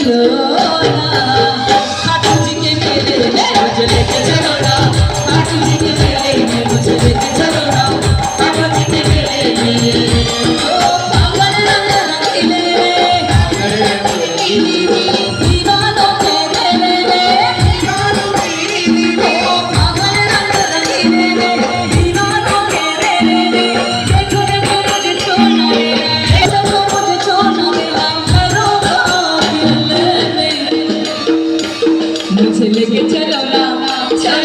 चलो ना खाटू जी के मेले में मुझे लेके चलो ना खाटू जी के मेले में मुझे लेके चलो ना खाटू जी के मेले में ओ पागल रंग रंगीले दीवानों के मेले में ओ पागल रंग रंगीले दीवानों के मेले में देखो देखो मुझे छोड़ना मेरा देखो मुझे छोड़ना मेरा करो मुझे लेके चलो